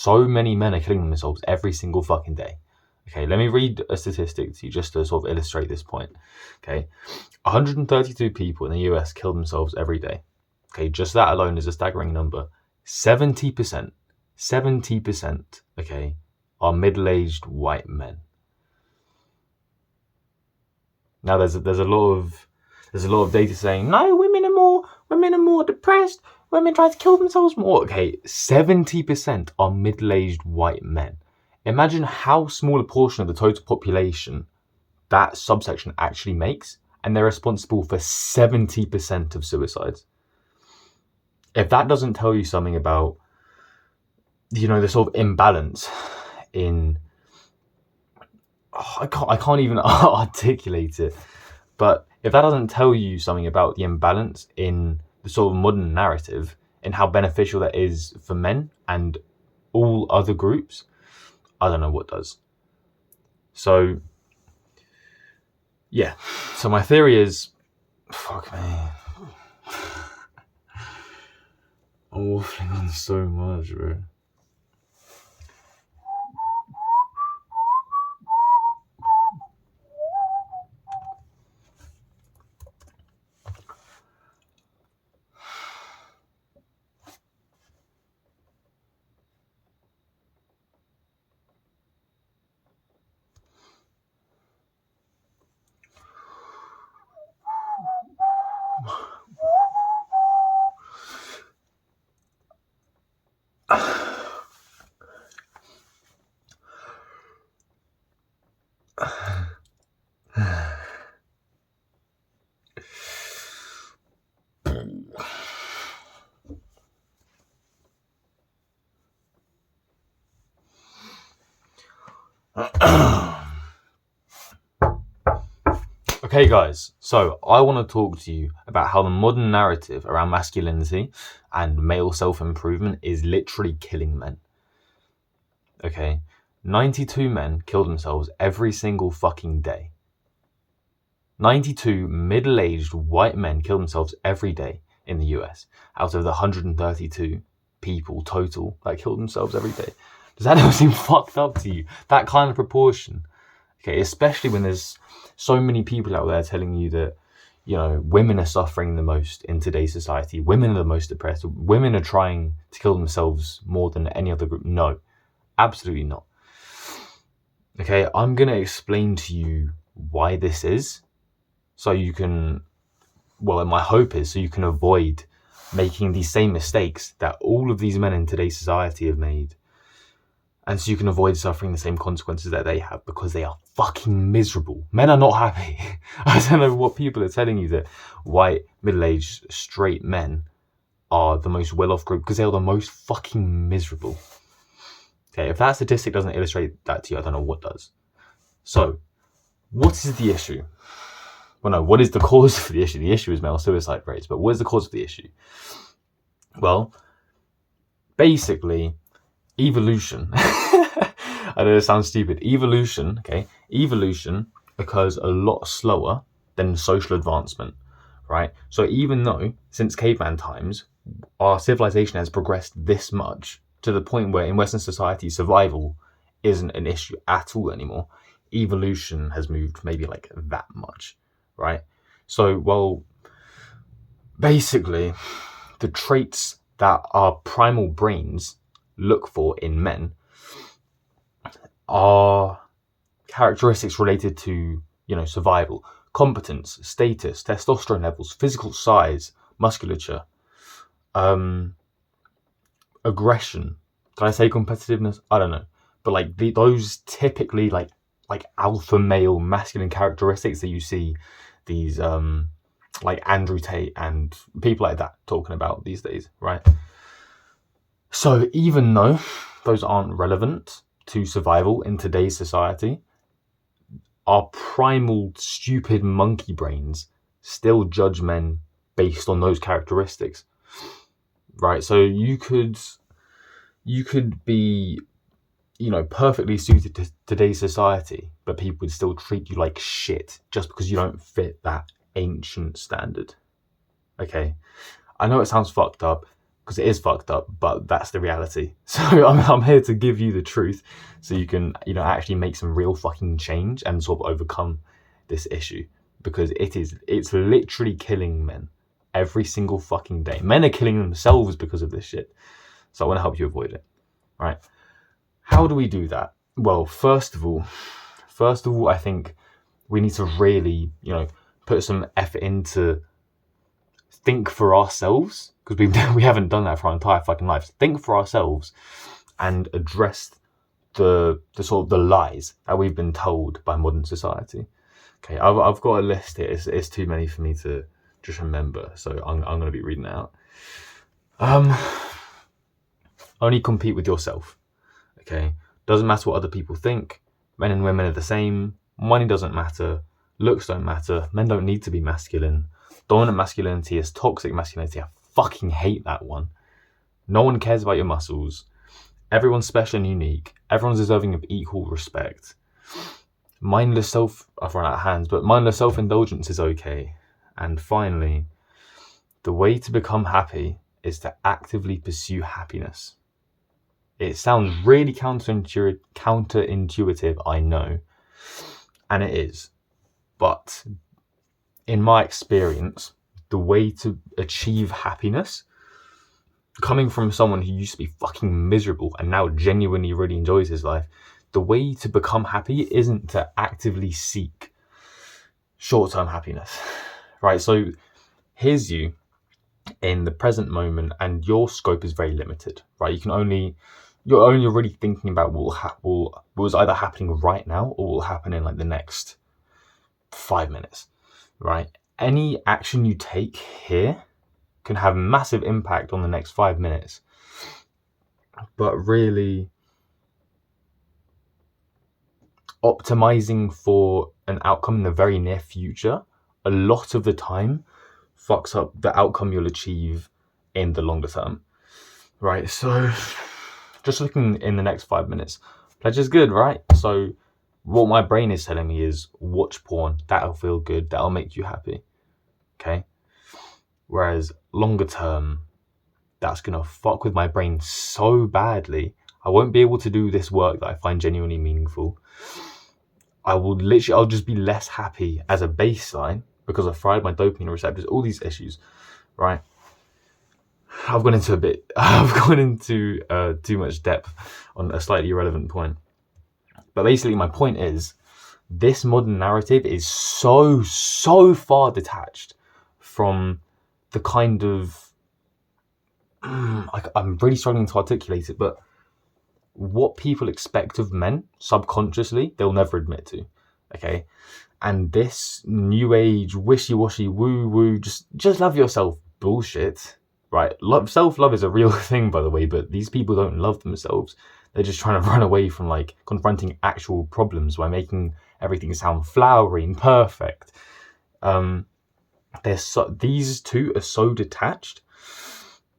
So many men are killing themselves every single fucking day. Okay, let me read a statistic to you just to sort of illustrate this point. Okay, 132 people in the US kill themselves every day. Okay, just that alone is a staggering number. 70%, okay, are middle-aged white men. Now there's a lot of data saying no, women are more depressed, women try to kill themselves more. Okay, 70% are middle-aged white men. Imagine how small a portion of the total population that subsection actually makes, and they're responsible for 70% of suicides. If that doesn't tell you something about, the sort of imbalance in, I can't even articulate it, but if that doesn't tell you something about the imbalance in the sort of modern narrative and how beneficial that is for men and all other groups, I don't know what does. So, yeah. So my theory is, fuck me. I'm waffling on so much, bro. Okay, guys, so I want to talk to you about how the modern narrative around masculinity and male self-improvement is literally killing men. Okay, 92 men kill themselves every single fucking day. 92 middle-aged white men kill themselves every day in the US out of the 132 people total that kill themselves every day. Does that ever seem fucked up to you? That kind of proportion. Okay, especially when there's so many people out there telling you that, women are suffering the most in today's society. Women are the most depressed. Women are trying to kill themselves more than any other group. No, absolutely not. Okay, I'm going to explain to you why this is. So you can, and my hope is so you can avoid making these same mistakes that all of these men in today's society have made. And so you can avoid suffering the same consequences that they have, because they are fucking miserable. Men are not happy. I don't know what people are telling you that white, middle-aged, straight men are the most well-off group, because they are the most fucking miserable. Okay, if that statistic doesn't illustrate that to you, I don't know what does. So, what is the issue? Well, no, what is the cause of the issue? The issue is male suicide rates, but what is the cause of the issue? Well, basically, evolution. I know it sounds stupid. Evolution occurs a lot slower than social advancement, right? So even though since caveman times, our civilization has progressed this much to the point where in Western society, survival isn't an issue at all anymore, evolution has moved maybe like that much, right? So, basically, the traits that our primal brains look for in men are characteristics related to, survival, competence, status, testosterone levels, physical size, musculature, aggression. Can I say competitiveness? I don't know, but those typically like alpha male masculine characteristics that you see these like Andrew Tate and people like that talking about these days, right? So even though those aren't relevant to survival in today's society, our primal stupid monkey brains still judge men based on those characteristics, right? So you could be, perfectly suited to today's society, but people would still treat you like shit just because you don't fit that ancient standard. Okay, I know it sounds fucked up, because it is fucked up, but that's the reality. So I'm here to give you the truth so you can, actually make some real fucking change and sort of overcome this issue, because it's literally killing men every single fucking day. Men are killing themselves because of this shit. So I want to help you avoid it, right? How do we do that? Well, first of all, I think we need to really, put some effort into think for ourselves, because we haven't done that for our entire fucking lives. Think for ourselves and address the sort of the lies that we've been told by modern society. Okay, I've got a list here. It's too many for me to just remember, so I'm going to be reading it out. Only compete with yourself. Okay, doesn't matter what other people think. Men and women are the same. Money doesn't matter. Looks don't matter. Men don't need to be masculine. Dominant masculinity is toxic masculinity. I fucking hate that one. No one cares about your muscles. Everyone's special and unique. Everyone's deserving of equal respect. I've run out of hands, but mindless self-indulgence is okay. And finally, the way to become happy is to actively pursue happiness. It sounds really counterintuitive, I know, and it is. But in my experience, the way to achieve happiness, coming from someone who used to be fucking miserable and now genuinely really enjoys his life, the way to become happy isn't to actively seek short-term happiness, right? So here's you in the present moment, and your scope is very limited, right? You're only really thinking about what's either happening right now or will happen in like the next 5 minutes, right? Any action you take here can have massive impact on the next 5 minutes. But really, optimizing for an outcome in the very near future, a lot of the time, fucks up the outcome you'll achieve in the longer term, right? So just looking in the next 5 minutes, pleasure's good, right? So what my brain is telling me is watch porn. That'll feel good. That'll make you happy. Okay. Whereas longer term, that's going to fuck with my brain so badly. I won't be able to do this work that I find genuinely meaningful. I'll just be less happy as a baseline because I've fried my dopamine receptors, all these issues, right? I've gone into too much depth on a slightly irrelevant point. But basically my point is, this modern narrative is so far detached from the kind of, I'm really struggling to articulate it, but what people expect of men subconsciously, they'll never admit to, okay? And this new age, wishy-washy, woo-woo, just love yourself bullshit, right? Self-love is a real thing, by the way, but these people don't love themselves. They're just trying to run away from like confronting actual problems by making everything sound flowery and perfect. These two are so detached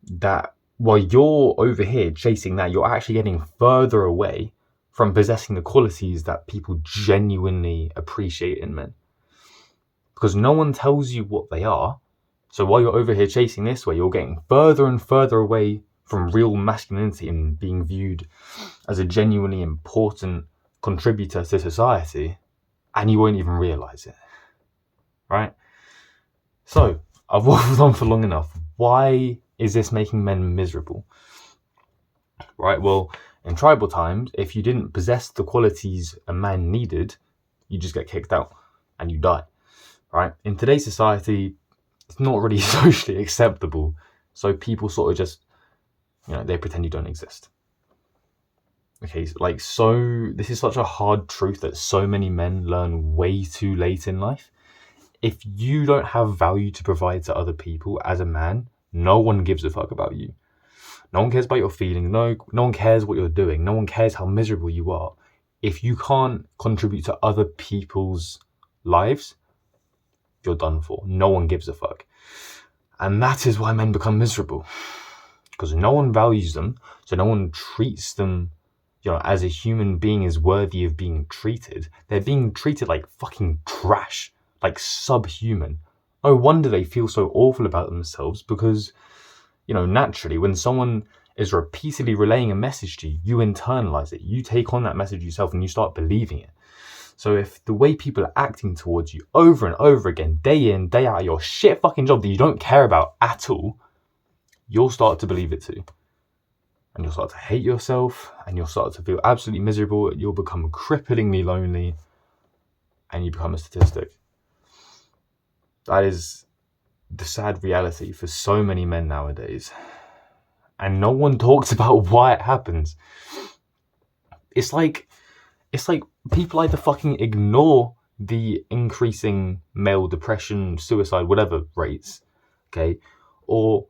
that while you're over here chasing that, you're actually getting further away from possessing the qualities that people genuinely appreciate in men. Because no one tells you what they are. So while you're over here chasing this way, you're getting further and further away from real masculinity and being viewed as a genuinely important contributor to society, and you won't even realize it, right? So I've waffled on for long enough. Why is this making men miserable? Right, well, in tribal times, if you didn't possess the qualities a man needed, you just get kicked out and you die, right? In today's society, it's not really socially acceptable, so people sort of just, they pretend you don't exist. Okay, so this is such a hard truth that so many men learn way too late in life. If you don't have value to provide to other people as a man, no one gives a fuck about you. No one cares about your feelings. No one cares what you're doing. No one cares how miserable you are. If you can't contribute to other people's lives, you're done for. No one gives a fuck. And that is why men become miserable. Because no one values them, so no one treats them, as a human being is worthy of being treated. They're being treated like fucking trash, like subhuman. No wonder they feel so awful about themselves, because naturally, when someone is repeatedly relaying a message to you, you internalize it. You take on that message yourself and you start believing it. So if the way people are acting towards you over and over again, day in, day out, your shit fucking job that you don't care about at all, you'll start to believe it too. And you'll start to hate yourself, and you'll start to feel absolutely miserable. You'll become cripplingly lonely, and you become a statistic. That is the sad reality for so many men nowadays. And no one talks about why it happens. It's like people either fucking ignore the increasing male depression, suicide, whatever rates, okay, or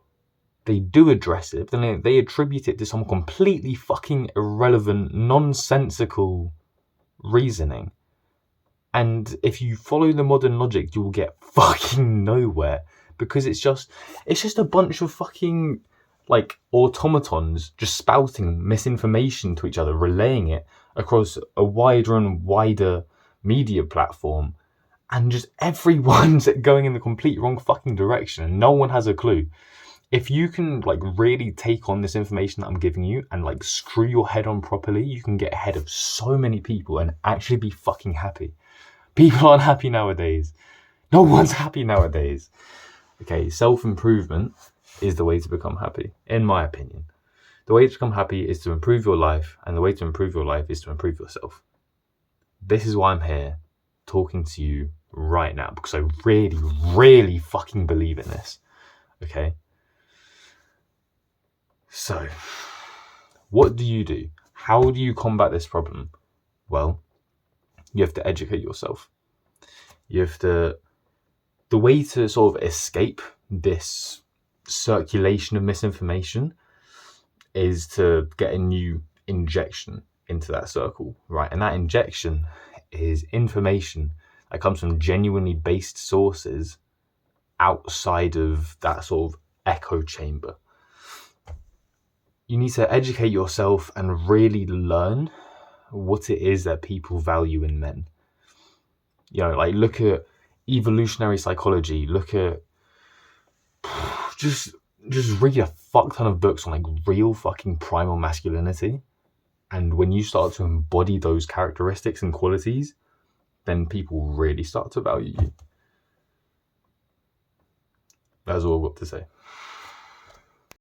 they do address it, but then they attribute it to some completely fucking irrelevant, nonsensical reasoning. And if you follow the modern logic, you will get fucking nowhere, because it's just a bunch of fucking like automatons just spouting misinformation to each other, relaying it across a wider and wider media platform, and just everyone's going in the complete wrong fucking direction and no one has a clue. If you can like really take on this information that I'm giving you and like screw your head on properly, you can get ahead of so many people and actually be fucking happy. People aren't happy nowadays. No one's happy nowadays. Okay, self-improvement is the way to become happy, in my opinion. The way to become happy is to improve your life, and the way to improve your life is to improve yourself. This is why I'm here talking to you right now, because I really, really fucking believe in this. Okay? So, what do you do? How do you combat this problem? Well, you have to educate yourself. You have to... The way to sort of escape this circulation of misinformation is to get a new injection into that circle, right? And that injection is information that comes from genuinely based sources outside of that sort of echo chamber. You need to educate yourself and really learn what it is that people value in men. Like look at evolutionary psychology, look at just read a fuck ton of books on like real fucking primal masculinity. And when you start to embody those characteristics and qualities, then people really start to value you. That's all I've got to say.